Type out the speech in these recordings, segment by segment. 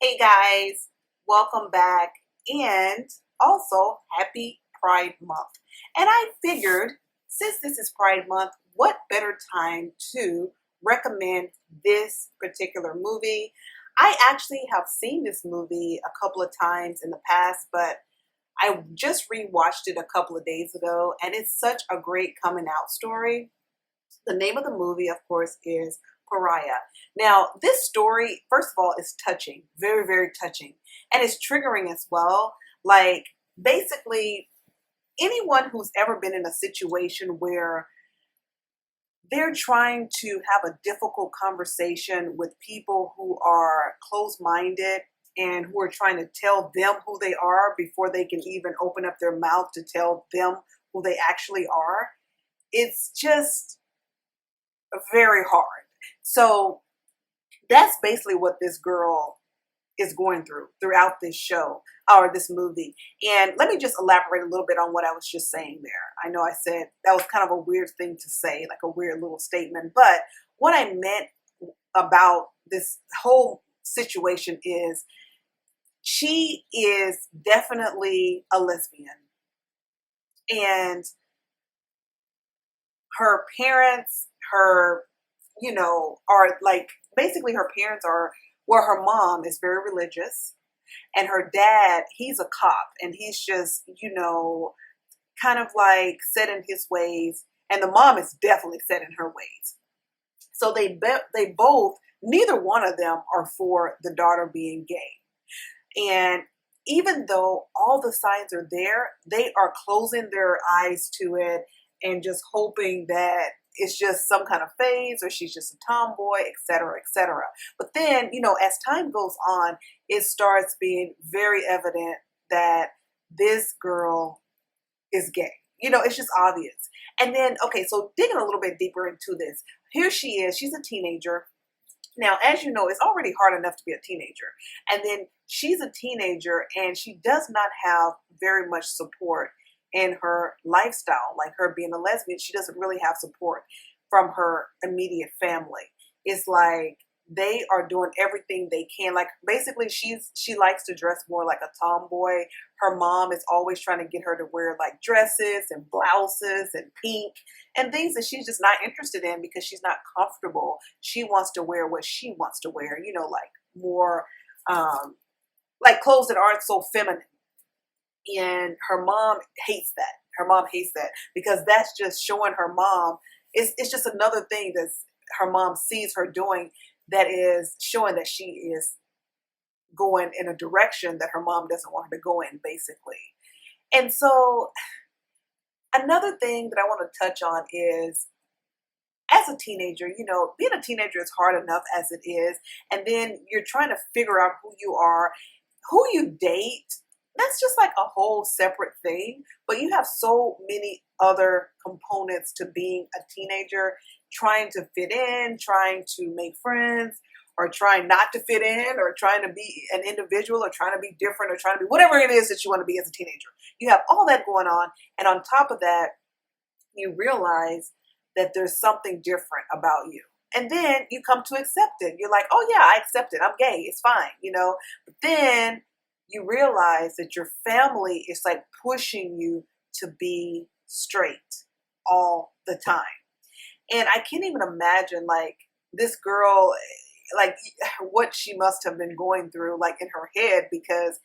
Hey guys, welcome back and also happy Pride Month. And I figured since this is Pride Month, what better time to recommend this particular movie? I actually have seen this movie a couple of times in the past, but I just rewatched it a couple of days ago and it's such a great coming out story. The name of the movie, of course, is Pariah. Now, this story, first of all, is touching, very, very touching, and it's triggering as well. Like, basically, anyone who's ever been in a situation where they're trying to have a difficult conversation with people who are closed minded and who are trying to tell them who they are before they can even open up their mouth to tell them who they actually are, it's just very hard. So that's basically what this girl is going through throughout this show or this movie. And let me just elaborate a little bit on what I was just saying there. I know I said that was kind of a weird thing to say, like a weird little statement, but what I meant about this whole situation is she is definitely a lesbian and her parents, her, are like basically her parents are, well, her mom is very religious and her dad, he's a cop and he's just, kind of like set in his ways. And the mom is definitely set in her ways. So they both, neither one of them are for the daughter being gay. And even though all the signs are there, they are closing their eyes to it and just hoping that it's just some kind of phase or she's just a tomboy, etc., etc. But then, as time goes on, it starts being very evident that this girl is gay. It's just obvious. And then, okay, so digging a little bit deeper into this, here she is, she's a teenager. Now, as you know, it's already hard enough to be a teenager. And then she's a teenager and she does not have very much support in her lifestyle, like her being a lesbian. She doesn't really have support from her immediate family. It's like they are doing everything they can. Like basically she likes to dress more like a tomboy. Her mom is always trying to get her to wear like dresses and blouses and pink and things that she's just not interested in because she's not comfortable. She wants to wear what she wants to wear, like more like clothes that aren't so feminine. And her mom hates that. Her mom hates that because that's just showing her mom. It's just another thing that her mom sees her doing that is showing that she is going in a direction that her mom doesn't want her to go in, basically. And so another thing that I want to touch on is as a teenager, being a teenager is hard enough as it is. And then you're trying to figure out who you are, who you date. That's just like a whole separate thing. But you have so many other components to being a teenager, trying to fit in, trying to make friends, or trying not to fit in, or trying to be an individual, or trying to be different, or trying to be whatever it is that you want to be as a teenager. You have all that going on. And on top of that, you realize that there's something different about you. And then you come to accept it. You're like, oh yeah, I accept it. I'm gay. It's fine, But then you realize that your family is like pushing you to be straight all the time. And I can't even imagine like this girl, like what she must have been going through like in her head, because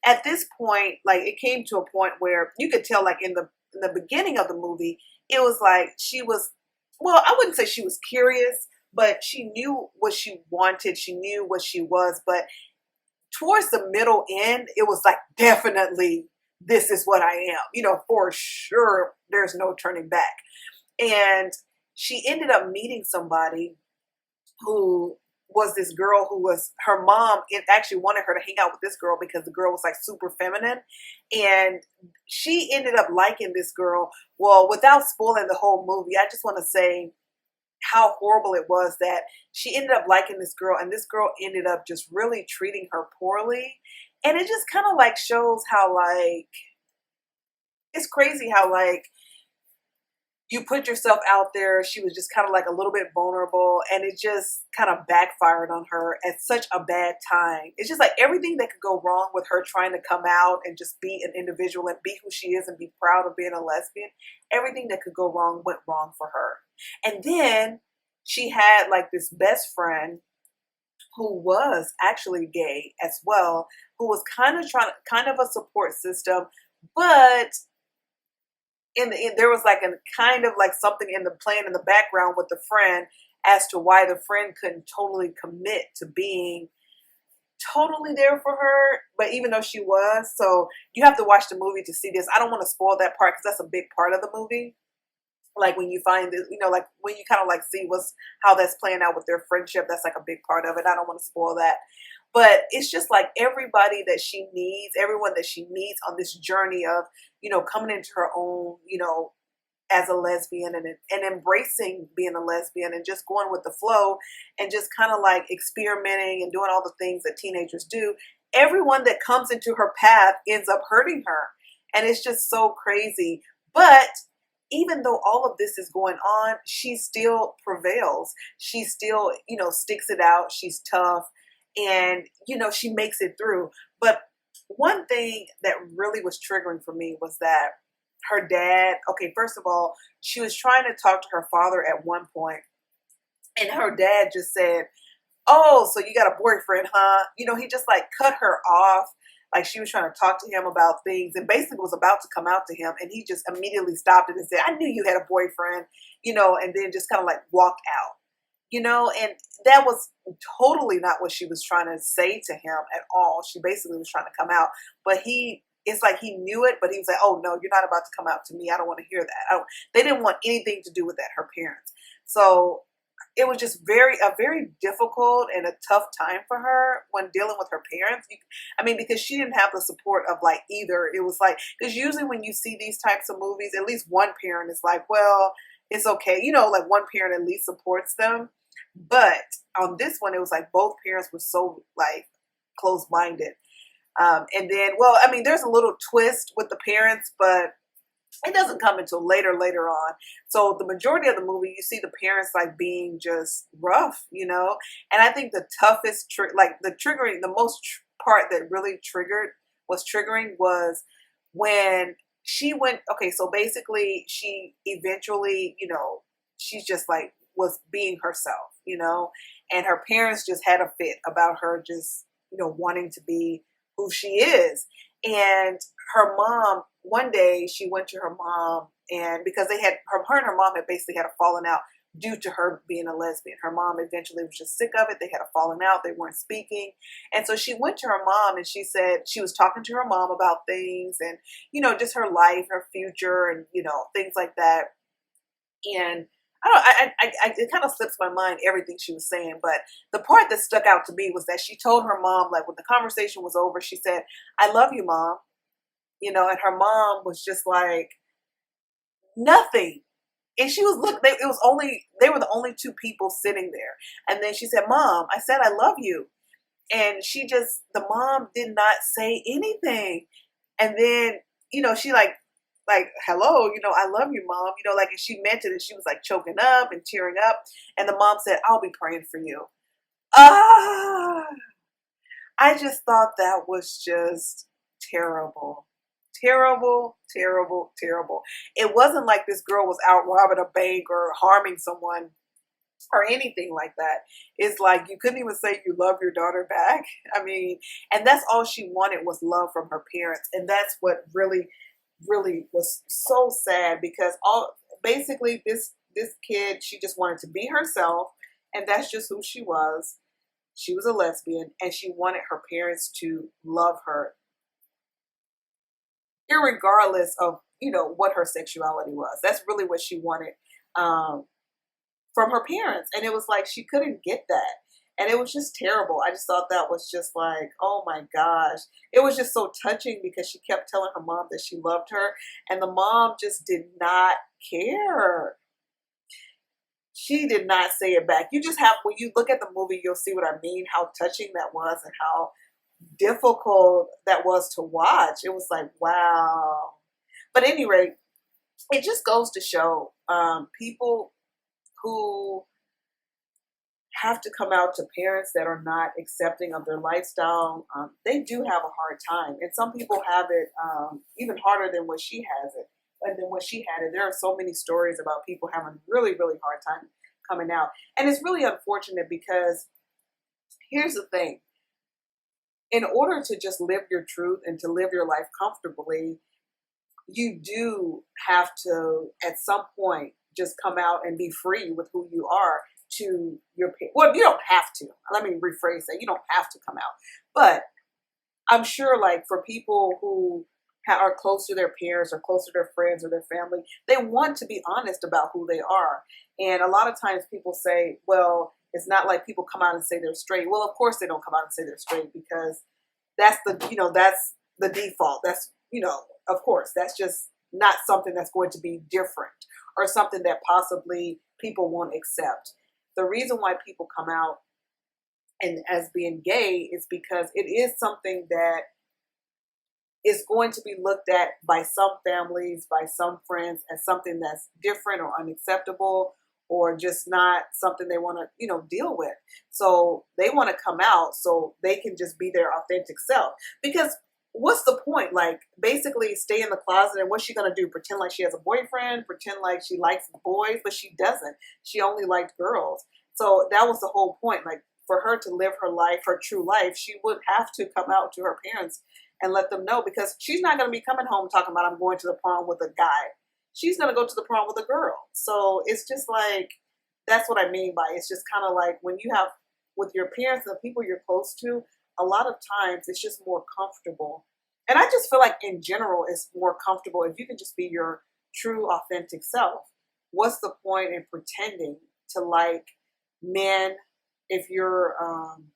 at this point, like it came to a point where you could tell like in the beginning of the movie, it was like she was, well, I wouldn't say she was curious, but she knew what she wanted. She knew what she was, but towards the middle end, it was like, definitely, this is what I am. For sure, there's no turning back. And she ended up meeting somebody who was this girl who was her mom. It actually wanted her to hang out with this girl because the girl was like super feminine. And she ended up liking this girl. Well, without spoiling the whole movie, I just want to say how horrible it was that she ended up liking this girl and this girl ended up just really treating her poorly. And it just kind of like shows how like, it's crazy how like you put yourself out there. She was just kind of like a little bit vulnerable, and it just kind of backfired on her at such a bad time. It's just like everything that could go wrong with her trying to come out and just be an individual and be who she is and be proud of being a lesbian. Everything that could go wrong went wrong for her. And then she had like this best friend who was actually gay as well, who was kind of a support system, but in the end, there was like a kind of like something in the plan in the background with the friend as to why the friend couldn't totally commit to being totally there for her, but even though she was. So you have to watch the movie to see this. I don't want to spoil that part because that's a big part of the movie. Like when you find this, like when you kind of like see how that's playing out with their friendship, that's like a big part of it. I don't want to spoil that. But it's just like everybody that she needs, everyone that she meets on this journey of, coming into her own, as a lesbian and embracing being a lesbian and just going with the flow and just kind of like experimenting and doing all the things that teenagers do. Everyone that comes into her path ends up hurting her. And it's just so crazy. But even though all of this is going on, she still prevails. She still, sticks it out. She's tough and, she makes it through. But one thing that really was triggering for me was that her dad, okay, first of all, she was trying to talk to her father at one point, and her dad just said, "Oh, so you got a boyfriend, huh?" He just like cut her off. Like she was trying to talk to him about things and basically was about to come out to him, and he just immediately stopped it and said, "I knew you had a boyfriend," and then just kind of like walked out. And that was totally not what she was trying to say to him at all. She basically was trying to come out, but it's like he knew it, but he was like, "Oh no, you're not about to come out to me. I don't want to hear that." They didn't want anything to do with that, her parents. So it was just a very difficult and a tough time for her when dealing with her parents. Because she didn't have the support of like either. It was like, because usually when you see these types of movies, at least one parent is like, well, it's okay. Like one parent at least supports them. But on this one, it was like both parents were so like close-minded. And then, there's a little twist with the parents, but it doesn't come until later on. So the majority of the movie, you see the parents like being just rough, And I think the toughest, the most part that really was triggering was when she went. Okay, so basically, she eventually, she's just like was being herself, and her parents just had a fit about her just, wanting to be who she is. And her mom, one day she went to her mom, and because her and her mom had basically had a falling out due to her being a lesbian. Her mom eventually was just sick of it. They had a falling out. They weren't speaking. And so she went to her mom and she said she was talking to her mom about things and, just her life, her future and, things like that. And it kind of slips my mind everything she was saying, but the part that stuck out to me was that she told her mom, like when the conversation was over, she said, "I love you, Mom," and her mom was just like nothing, and she was they were the only two people sitting there, and then she said, "Mom, I said I love you," and the mom did not say anything, and then she like, "Hello, I love you, Mom," and she meant it, and she was like choking up and tearing up, and the mom said, "I'll be praying for you." Ah, I just thought that was just terrible. Terrible, terrible, terrible. It wasn't like this girl was out robbing a bank or harming someone or anything like that. It's like you couldn't even say you love your daughter back. And that's all she wanted was love from her parents. And that's what really was so sad because basically this kid, she just wanted to be herself, and that's just who she was. She was a lesbian, and she wanted her parents to love her, irregardless of what her sexuality was. That's really what she wanted from her parents, and it was like she couldn't get that. And it was just terrible. I just thought that was just like, oh my gosh. It was just so touching because she kept telling her mom that she loved her. And the mom just did not care. She did not say it back. When you look at the movie, you'll see what I mean, how touching that was and how difficult that was to watch. It was like, wow. But at any rate, it just goes to show people who have to come out to parents that are not accepting of their lifestyle. They do have a hard time, and some people have it even harder than what she has it, and than what she had it. There are so many stories about people having really, really hard time coming out, and it's really unfortunate because here's the thing: in order to just live your truth and to live your life comfortably, you do have to at some point just come out and be free with who you are to your well, you don't have to, let me rephrase that, you don't have to come out, but I'm sure like for people who are close to their parents or close to their friends or their family, they want to be honest about who they are. And a lot of times people say, well, it's not like people come out and say they're straight. Well, of course they don't come out and say they're straight because that's that's the default. That's, of course, that's just not something that's going to be different or something that possibly people won't accept. The reason why people come out and as being gay is because it is something that is going to be looked at by some families, by some friends, as something that's different or unacceptable or just not something they want to, deal with. So they want to come out so they can just be their authentic self. Because what's the point? Like basically stay in the closet and what's she going to do? Pretend like she has a boyfriend, pretend like she likes boys, but she doesn't. She only liked girls. So that was the whole point. Like for her to live her life, her true life, she would have to come out to her parents and let them know, because she's not going to be coming home talking about I'm going to the prom with a guy. She's going to go to the prom with a girl. So it's just like, that's what I mean by it's just kind of like when you have with your parents and the people you're close to, a lot of times it's just more comfortable. And I just feel like in general, it's more comfortable if you can just be your true authentic self. What's the point in pretending to like men if you're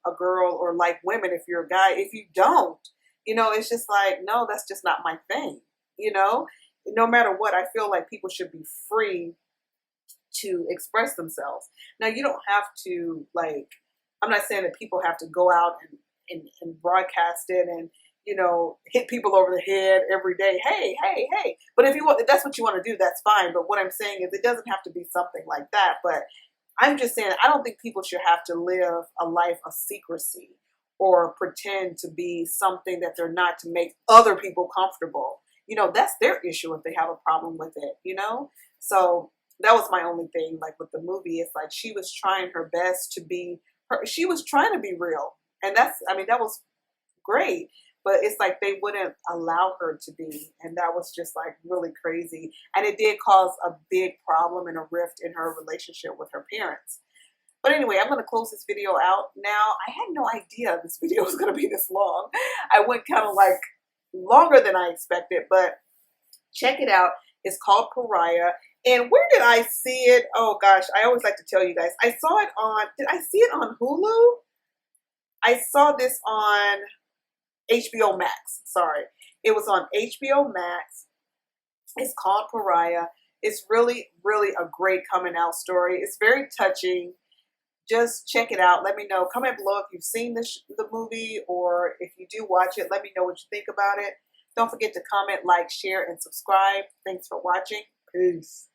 a girl, or like women if you're a guy? If you don't, it's just like, no, that's just not my thing. No matter what, I feel like people should be free to express themselves. Now, you don't have to, like, I'm not saying that people have to go out and broadcast it and, hit people over the head every day. Hey, hey, hey. But if that's what you want to do, that's fine. But what I'm saying is it doesn't have to be something like that. But I'm just saying, I don't think people should have to live a life of secrecy or pretend to be something that they're not to make other people comfortable. That's their issue if they have a problem with it. So that was my only thing, like with the movie. It's like she was trying her best to be her. She was trying to be real. And that was great. But it's like they wouldn't allow her to be. And that was just like really crazy. And it did cause a big problem and a rift in her relationship with her parents. But anyway, I'm going to close this video out now. I had no idea this video was going to be this long. I went kind of like longer than I expected, but check it out. It's called Pariah. And where did I see it? Oh gosh, I always like to tell you guys. I saw it on, did I see it on Hulu? I saw this on HBO Max. Sorry. It was on HBO Max. It's called Pariah. It's really, really a great coming out story. It's very touching. Just check it out. Let me know. Comment below if you've seen the movie, or if you do watch it, let me know what you think about it. Don't forget to comment, like, share, and subscribe. Thanks for watching. Peace.